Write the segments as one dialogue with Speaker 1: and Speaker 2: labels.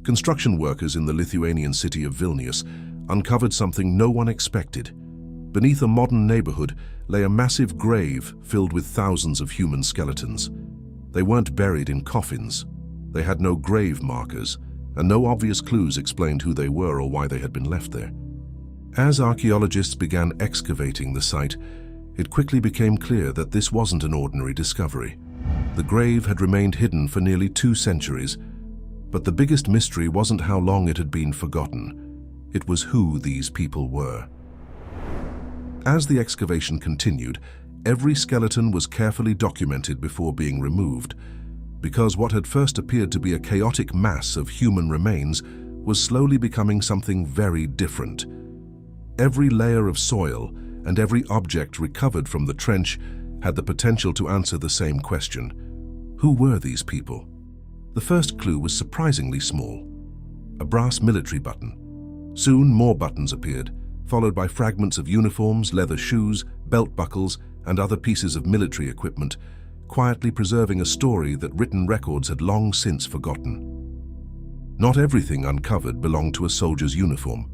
Speaker 1: Construction workers in the Lithuanian city of Vilnius uncovered something no one expected. Beneath a modern neighborhood lay a massive grave filled with thousands of human skeletons. They weren't buried in coffins. They had no grave markers, and no obvious clues explained who they were or why they had been left there. As archaeologists began excavating the site, it quickly became clear that this wasn't an ordinary discovery. The grave had remained hidden for nearly 2 centuries, but the biggest mystery wasn't how long it had been forgotten. It was who these people were. As the excavation continued, every skeleton was carefully documented before being removed, because what had first appeared to be a chaotic mass of human remains was slowly becoming something very different. Every layer of soil and every object recovered from the trench had the potential to answer the same question. Who were these people? The first clue was surprisingly small: a brass military button. Soon more buttons appeared, followed by fragments of uniforms, leather shoes, belt buckles, and other pieces of military equipment, quietly preserving a story that written records had long since forgotten. Not everything uncovered belonged to a soldier's uniform.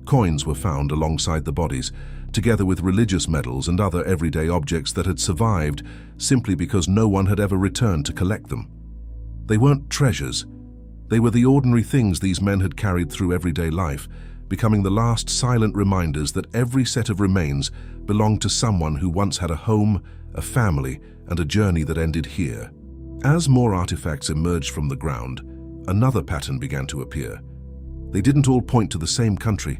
Speaker 1: Coins were found alongside the bodies, together with religious medals and other everyday objects that had survived simply because no one had ever returned to collect them. They weren't treasures. They were the ordinary things these men had carried through everyday life, becoming the last silent reminders that every set of remains belonged to someone who once had a home, a family, and a journey that ended here. As more artifacts emerged from the ground, another pattern began to appear. They didn't all point to the same country.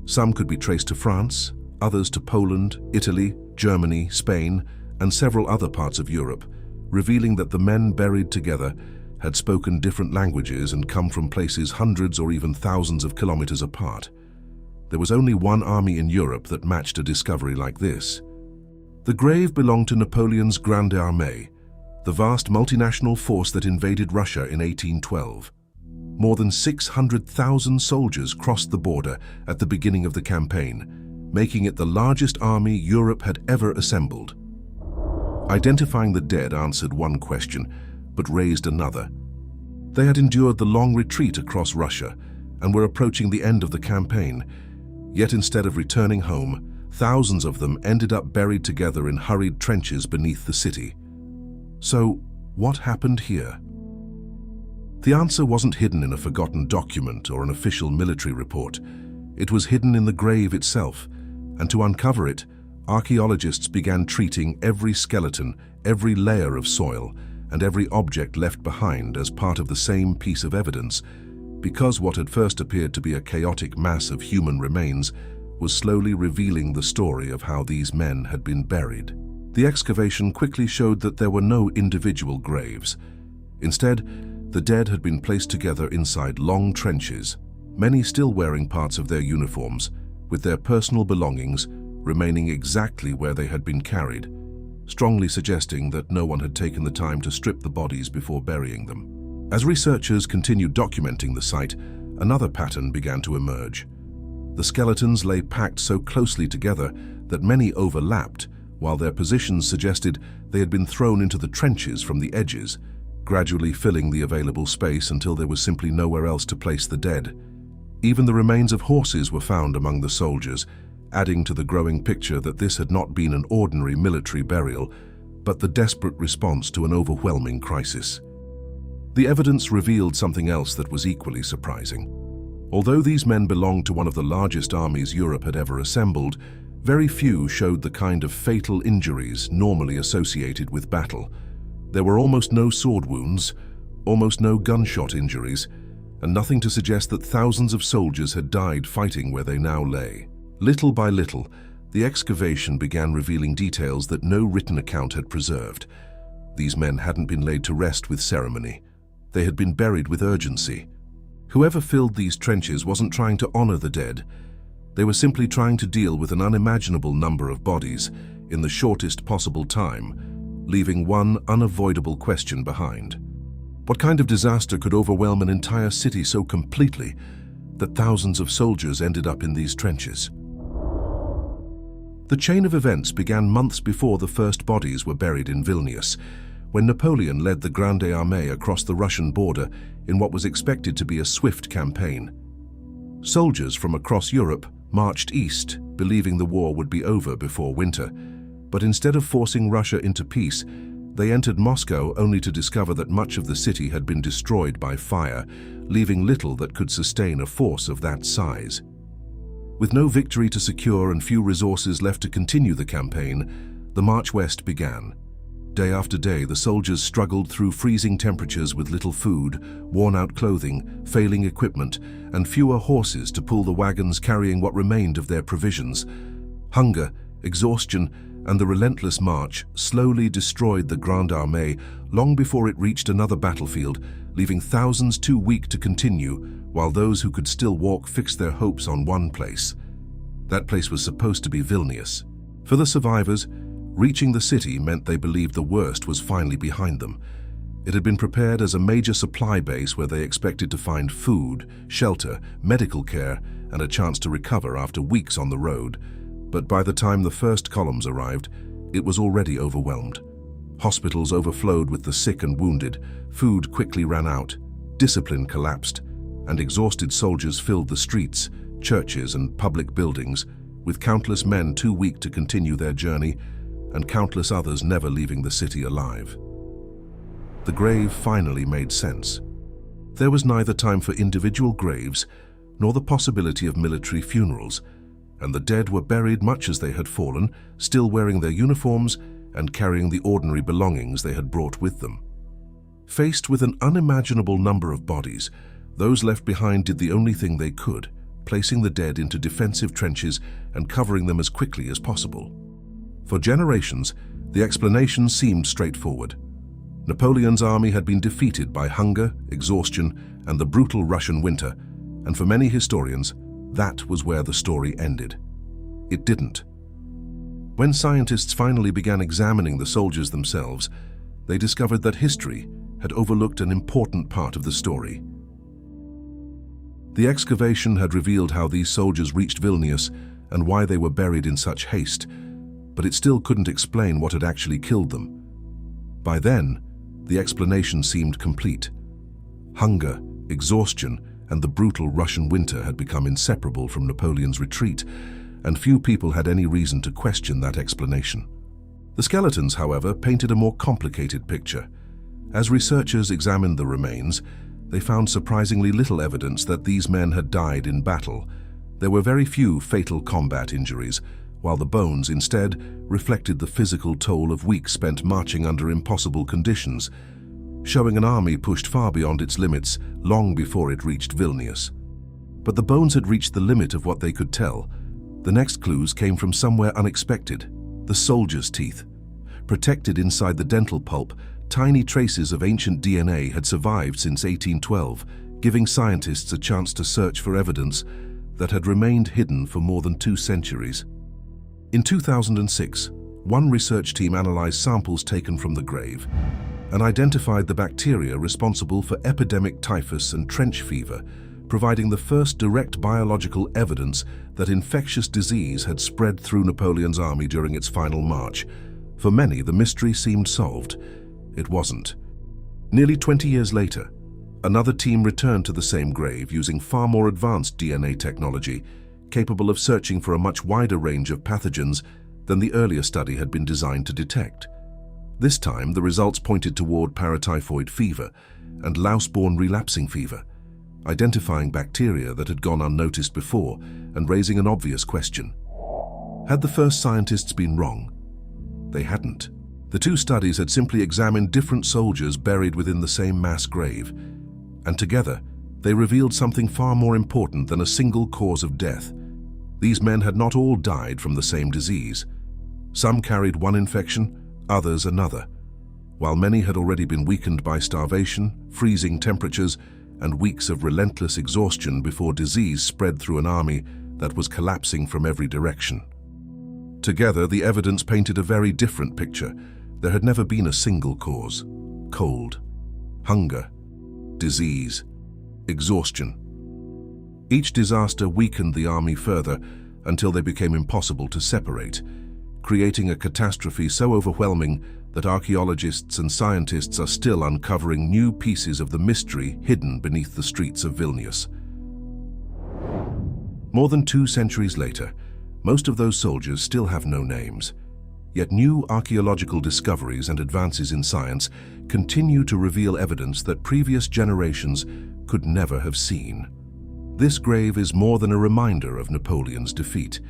Speaker 1: Some could be traced to France, others to Poland, Italy, Germany, Spain, and several other parts of Europe, revealing that the men buried together had spoken different languages and come from places hundreds or even thousands of kilometers apart. There was only one army in Europe that matched a discovery like this. The grave belonged to Napoleon's Grande Armée, the vast multinational force that invaded Russia in 1812. More than 600,000 soldiers crossed the border at the beginning of the campaign, making it the largest army Europe had ever assembled. Identifying the dead answered one question, but raised another. They had endured the long retreat across Russia and were approaching the end of the campaign. Yet instead of returning home, thousands of them ended up buried together in hurried trenches beneath the city. So, what happened here? The answer wasn't hidden in a forgotten document or an official military report. It was hidden in the grave itself, and to uncover it, archaeologists began treating every skeleton, every layer of soil, and every object left behind as part of the same piece of evidence, because what had first appeared to be a chaotic mass of human remains was slowly revealing the story of how these men had been buried. The excavation quickly showed that there were no individual graves. Instead, the dead had been placed together inside long trenches, many still wearing parts of their uniforms, with their personal belongings remaining exactly where they had been carried, strongly suggesting that no one had taken the time to strip the bodies before burying them. As researchers continued documenting the site, another pattern began to emerge. The skeletons lay packed so closely together that many overlapped, while their positions suggested they had been thrown into the trenches from the edges, gradually filling the available space until there was simply nowhere else to place the dead. Even the remains of horses were found among the soldiers, adding to the growing picture that this had not been an ordinary military burial, but the desperate response to an overwhelming crisis. The evidence revealed something else that was equally surprising. Although these men belonged to one of the largest armies Europe had ever assembled, very few showed the kind of fatal injuries normally associated with battle. There were almost no sword wounds, almost no gunshot injuries, and nothing to suggest that thousands of soldiers had died fighting where they now lay. Little by little, the excavation began revealing details that no written account had preserved. These men hadn't been laid to rest with ceremony. They had been buried with urgency. Whoever filled these trenches wasn't trying to honor the dead. They were simply trying to deal with an unimaginable number of bodies in the shortest possible time, leaving one unavoidable question behind. What kind of disaster could overwhelm an entire city so completely that thousands of soldiers ended up in these trenches? The chain of events began months before the first bodies were buried in Vilnius, when Napoleon led the Grande Armée across the Russian border in what was expected to be a swift campaign. Soldiers from across Europe marched east, believing the war would be over before winter. But instead of forcing Russia into peace, they entered Moscow only to discover that much of the city had been destroyed by fire, leaving little that could sustain a force of that size. With no victory to secure and few resources left to continue the campaign, the march west began. Day after day, the soldiers struggled through freezing temperatures with little food, worn-out clothing, failing equipment, and fewer horses to pull the wagons carrying what remained of their provisions. Hunger, exhaustion, and the relentless march slowly destroyed the Grande Armée long before it reached another battlefield, leaving thousands too weak to continue, while those who could still walk fixed their hopes on one place. That place was supposed to be Vilnius. For the survivors, reaching the city meant they believed the worst was finally behind them. It had been prepared as a major supply base where they expected to find food, shelter, medical care, and a chance to recover after weeks on the road. But by the time the first columns arrived, it was already overwhelmed. Hospitals overflowed with the sick and wounded, food quickly ran out, discipline collapsed, and exhausted soldiers filled the streets, churches, and public buildings, with countless men too weak to continue their journey, and countless others never leaving the city alive. The grave finally made sense. There was neither time for individual graves, nor the possibility of military funerals, and the dead were buried much as they had fallen, still wearing their uniforms and carrying the ordinary belongings they had brought with them. Faced with an unimaginable number of bodies, those left behind did the only thing they could, placing the dead into defensive trenches and covering them as quickly as possible. For generations, the explanation seemed straightforward. Napoleon's army had been defeated by hunger, exhaustion, and the brutal Russian winter, and for many historians, that was where the story ended. It didn't. When scientists finally began examining the soldiers themselves, they discovered that history had overlooked an important part of the story. The excavation had revealed how these soldiers reached Vilnius and why they were buried in such haste, but it still couldn't explain what had actually killed them. By then, the explanation seemed complete. Hunger, exhaustion, and the brutal Russian winter had become inseparable from Napoleon's retreat, and few people had any reason to question that explanation. The skeletons, however, painted a more complicated picture. As researchers examined the remains, they found surprisingly little evidence that these men had died in battle. There were very few fatal combat injuries, while the bones instead reflected the physical toll of weeks spent marching under impossible conditions, showing an army pushed far beyond its limits long before it reached Vilnius. But the bones had reached the limit of what they could tell. The next clues came from somewhere unexpected: the soldiers' teeth. Protected inside the dental pulp, tiny traces of ancient DNA had survived since 1812, giving scientists a chance to search for evidence that had remained hidden for more than 2 centuries. In 2006, one research team analyzed samples taken from the grave and identified the bacteria responsible for epidemic typhus and trench fever, providing the first direct biological evidence that infectious disease had spread through Napoleon's army during its final march. For many, the mystery seemed solved. It wasn't. Nearly 20 years later, another team returned to the same grave using far more advanced DNA technology, capable of searching for a much wider range of pathogens than the earlier study had been designed to detect. This time, the results pointed toward paratyphoid fever and louse-borne relapsing fever, identifying bacteria that had gone unnoticed before and raising an obvious question. Had the first scientists been wrong? They hadn't. The 2 studies had simply examined different soldiers buried within the same mass grave, and together, they revealed something far more important than a single cause of death. These men had not all died from the same disease. Some carried one infection, others another, while many had already been weakened by starvation, freezing temperatures, and weeks of relentless exhaustion before disease spread through an army that was collapsing from every direction. Together, the evidence painted a very different picture. There had never been a single cause: cold, hunger, disease, exhaustion. Each disaster weakened the army further until they became impossible to separate, creating a catastrophe so overwhelming that archaeologists and scientists are still uncovering new pieces of the mystery hidden beneath the streets of Vilnius. More than 2 centuries later, most of those soldiers still have no names. Yet new archaeological discoveries and advances in science continue to reveal evidence that previous generations could never have seen. This grave is more than a reminder of Napoleon's defeat.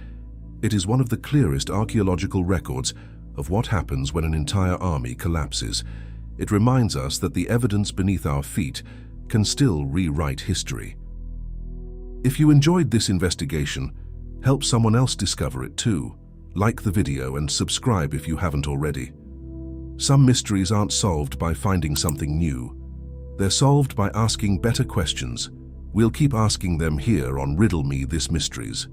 Speaker 1: It is one of the clearest archaeological records of what happens when an entire army collapses. It reminds us that the evidence beneath our feet can still rewrite history. If you enjoyed this investigation, help someone else discover it too. Like the video and subscribe if you haven't already. Some mysteries aren't solved by finding something new. They're solved by asking better questions. We'll keep asking them here on Riddle Me This Mysteries.